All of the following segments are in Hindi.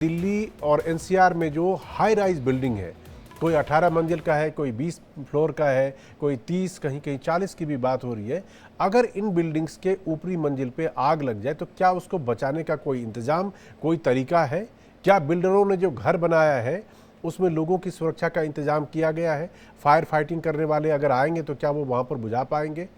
दिल्ली और एनसीआर में जो हाई राइज बिल्डिंग है, कोई 18 मंजिल का है, कोई 20 फ्लोर का है, कोई 30, कहीं कहीं 40 की भी बात हो रही है। अगर इन बिल्डिंग्स के ऊपरी मंजिल पे आग लग जाए तो क्या उसको बचाने का कोई इंतज़ाम, कोई तरीका है? क्या बिल्डरों ने जो घर बनाया है उसमें लोगों की सुरक्षा का इंतज़ाम किया गया है? फायर फाइटिंग करने वाले अगर आएंगे तो क्या वो वहाँ पर बुझा पाएंगे,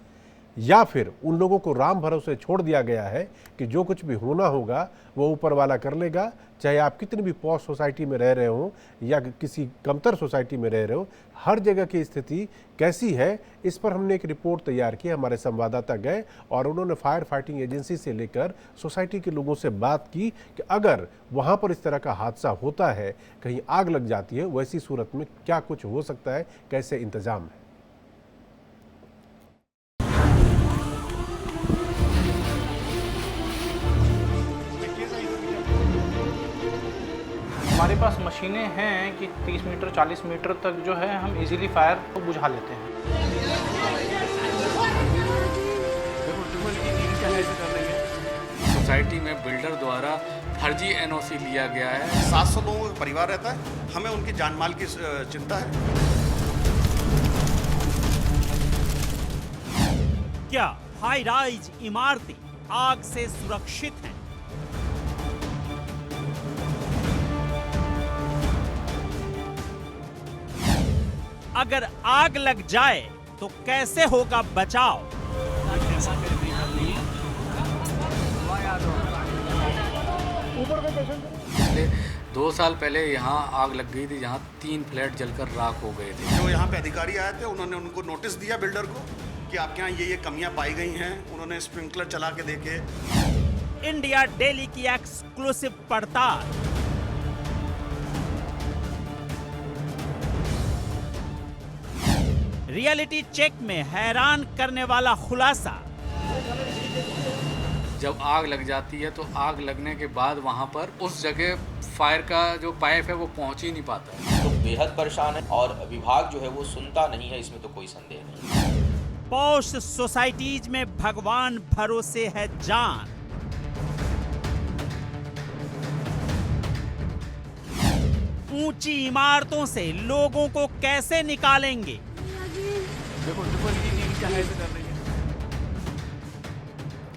या फिर उन लोगों को राम भरोसे छोड़ दिया गया है कि जो कुछ भी होना होगा वो ऊपर वाला कर लेगा? चाहे आप कितनी भी पॉश सोसाइटी में रह रहे हो या किसी कमतर सोसाइटी में रह रहे हो, हर जगह की स्थिति कैसी है, इस पर हमने एक रिपोर्ट तैयार की। हमारे संवाददाता गए और उन्होंने फायर फाइटिंग एजेंसी से लेकर सोसाइटी के लोगों से बात की कि अगर वहाँ पर इस तरह का हादसा होता है, कहीं आग लग जाती है, वैसी सूरत में क्या कुछ हो सकता है, कैसे इंतजाम है। हमारे पास मशीनें हैं कि 30 मीटर 40 मीटर तक जो है हम इजीली फायर को बुझा लेते हैं। सोसाइटी में बिल्डर द्वारा फर्जी एनओसी लिया गया है। 700 लोगों का परिवार रहता है, हमें उनकी जान माल की चिंता है। क्या हाई राइज इमारतें आग से सुरक्षित हैं? अगर आग लग जाए तो कैसे होगा बचाव? पिछले 2 साल पहले यहाँ आग लग गई थी, जहाँ 3 फ्लैट जलकर राख हो गए थे। जो यहाँ पे अधिकारी आए थे, उन्होंने उनको नोटिस दिया बिल्डर को कि आपके यहाँ ये कमियां पाई गई हैं। उन्होंने स्प्रिंकलर चला के देखे। इंडिया डेली की एक्सक्लूसिव पड़ताल। रियलिटी चेक में हैरान करने वाला खुलासा। जब आग लग जाती है तो आग लगने के बाद वहाँ पर उस जगह फायर का जो पाइप है वो पहुँच ही नहीं पाता है। लोग बेहद परेशान है और विभाग जो है वो सुनता नहीं है, इसमें तो कोई संदेह नहीं। पॉश सोसाइटीज में भगवान भरोसे है जान। ऊंची इमारतों से लोगों को कैसे निकालेंगे?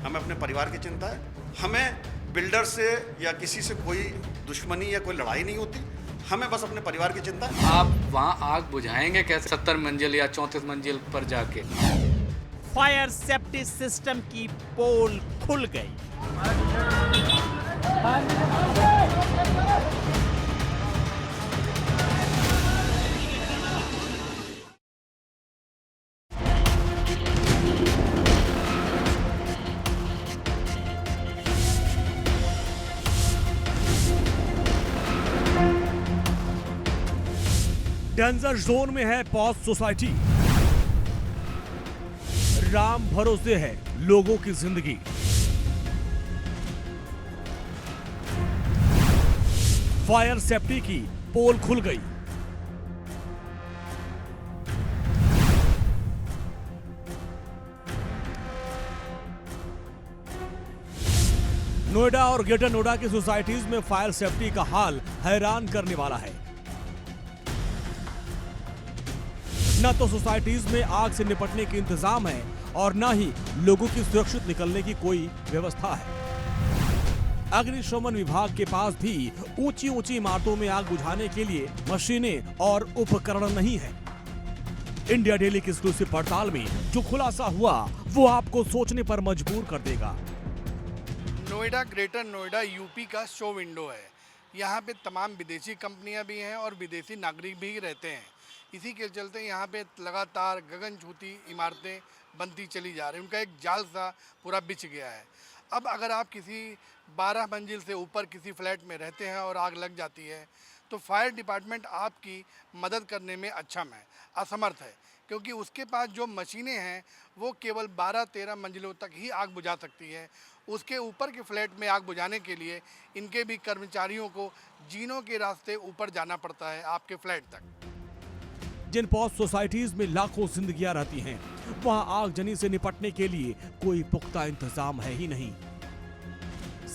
हमें अपने परिवार की चिंता है। हमें बिल्डर से या किसी से कोई दुश्मनी या कोई लड़ाई नहीं होती, हमें बस अपने परिवार की चिंता है। आप वहाँ आग बुझाएंगे कैसे 70 मंजिल या 34 मंजिल पर जाके? फायर सेफ्टी सिस्टम की पोल खुल गई। डेंजर जोन में है पॉश सोसाइटी। राम भरोसे है लोगों की जिंदगी। फायर सेफ्टी की पोल खुल गई। नोएडा और ग्रेटर नोएडा की सोसाइटीज में फायर सेफ्टी का हाल हैरान करने वाला है। न तो सोसाइटीज में आग से निपटने के इंतजाम है और न ही लोगों की सुरक्षित निकलने की कोई व्यवस्था है। अग्निशमन विभाग के पास भी ऊंची ऊंची इमारतों में आग बुझाने के लिए मशीनें और उपकरण नहीं है। इंडिया डेली की एक्सक्लूसिव पड़ताल में जो खुलासा हुआ वो आपको सोचने पर मजबूर कर देगा। नोएडा ग्रेटर नोएडा यूपी का शो विंडो है। यहाँ पे तमाम विदेशी कंपनियाँ भी हैं और विदेशी नागरिक भी रहते हैं। इसी के चलते यहाँ पे लगातार गगनछूती इमारतें बनती चली जा रही हैं। उनका एक जाल सा पूरा बिछ गया है। अब अगर आप किसी 12 मंजिल से ऊपर किसी फ्लैट में रहते हैं और आग लग जाती है तो फायर डिपार्टमेंट आपकी मदद करने में असमर्थ है, क्योंकि उसके पास जो मशीनें हैं वो केवल 12-13 मंजिलों तक ही आग बुझा सकती है। उसके ऊपर के फ्लैट में आग बुझाने के लिए इनके भी कर्मचारियों को जीनों के रास्ते ऊपर जाना पड़ता है आपके फ्लैट तक। जिन पॉश सोसाइटीज में लाखों जिंदगियां रहती हैं, वहां आगजनी से निपटने के लिए कोई पुख्ता इंतजाम है ही नहीं।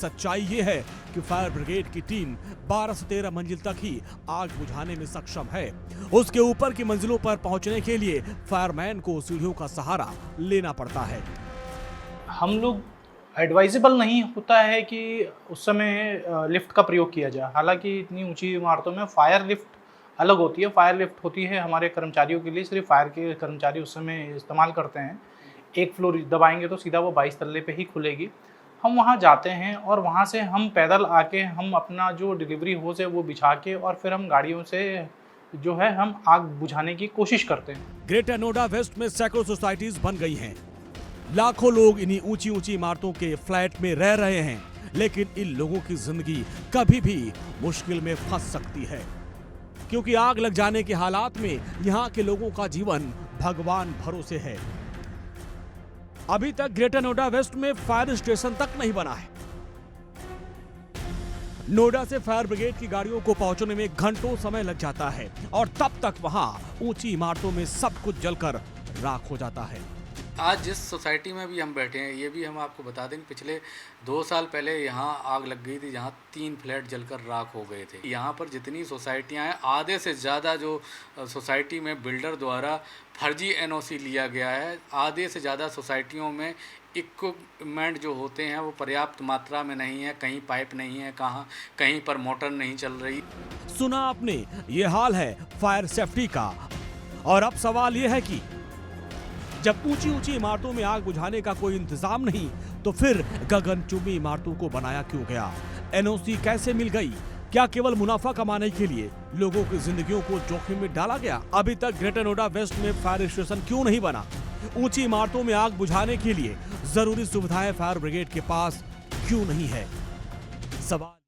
सच्चाई ये है कि फायर ब्रिगेड की टीम 12 से 13 मंजिल तक ही आग बुझाने में सक्षम है। उसके ऊपर की मंजिलों पर पहुंचने के लिए फायरमैन को सीढ़ियों का सहारा लेना पड़ता है। हम लोग एडवाइजेबल नहीं होता है कि उस समय लिफ्ट का प्रयोग किया जाए। हालांकि इतनी ऊंची इमारतों में फायर लिफ्ट अलग होती है। फायर लिफ्ट होती है हमारे कर्मचारियों के लिए, सिर्फ फायर के कर्मचारी उस समय इस्तेमाल करते हैं। एक फ्लोर दबाएंगे तो सीधा वो 22 तल्ले पे ही खुलेगी। हम वहाँ जाते हैं और वहाँ से हम पैदल आके हम अपना जो डिलीवरी होज है वो बिछा के और फिर हम गाड़ियों से जो है हम आग बुझाने की कोशिश करते हैं। ग्रेटर नोएडा वेस्ट में सैकड़ों सोसाइटीज बन गई हैं। लाखों लोग इन्हीं ऊंची ऊंची इमारतों के फ्लैट में रह रहे हैं, लेकिन इन लोगों की जिंदगी कभी भी मुश्किल में फंस सकती है, क्योंकि आग लग जाने के हालात में यहाँ के लोगों का जीवन भगवान भरोसे है। अभी तक ग्रेटर नोएडा वेस्ट में फायर स्टेशन तक नहीं बना है। नोएडा से फायर ब्रिगेड की गाड़ियों को पहुंचने में घंटों समय लग जाता है और तब तक वहां ऊंची इमारतों में सब कुछ जलकर राख हो जाता है। आज जिस सोसाइटी में भी हम बैठे हैं, ये भी हम आपको बता दें, पिछले 2 साल पहले यहाँ आग लग गई थी, जहाँ 3 फ्लैट जलकर राख हो गए थे। यहाँ पर जितनी सोसाइटियाँ हैं, आधे से ज़्यादा जो सोसाइटी में बिल्डर द्वारा फर्जी एनओसी लिया गया है। आधे से ज़्यादा सोसाइटियों में इक्विपमेंट जो होते हैं वो पर्याप्त मात्रा में नहीं है। कहीं पाइप नहीं है, कहीं पर मोटर नहीं चल रही। सुना आपने, ये हाल है फायर सेफ्टी का। और अब सवाल ये है कि जब ऊंची ऊंची इमारतों में आग बुझाने का कोई इंतजाम नहीं, तो फिर गगनचुंबी इमारतों को बनाया क्यों गया? एनओसी कैसे मिल गई? क्या केवल मुनाफा कमाने के लिए लोगों की जिंदगियों को जोखिम में डाला गया? अभी तक ग्रेटर नोएडा वेस्ट में फायर स्टेशन क्यों नहीं बना? ऊंची इमारतों में आग बुझाने के लिए जरूरी सुविधाएं फायर ब्रिगेड के पास क्यों नहीं है? सवाल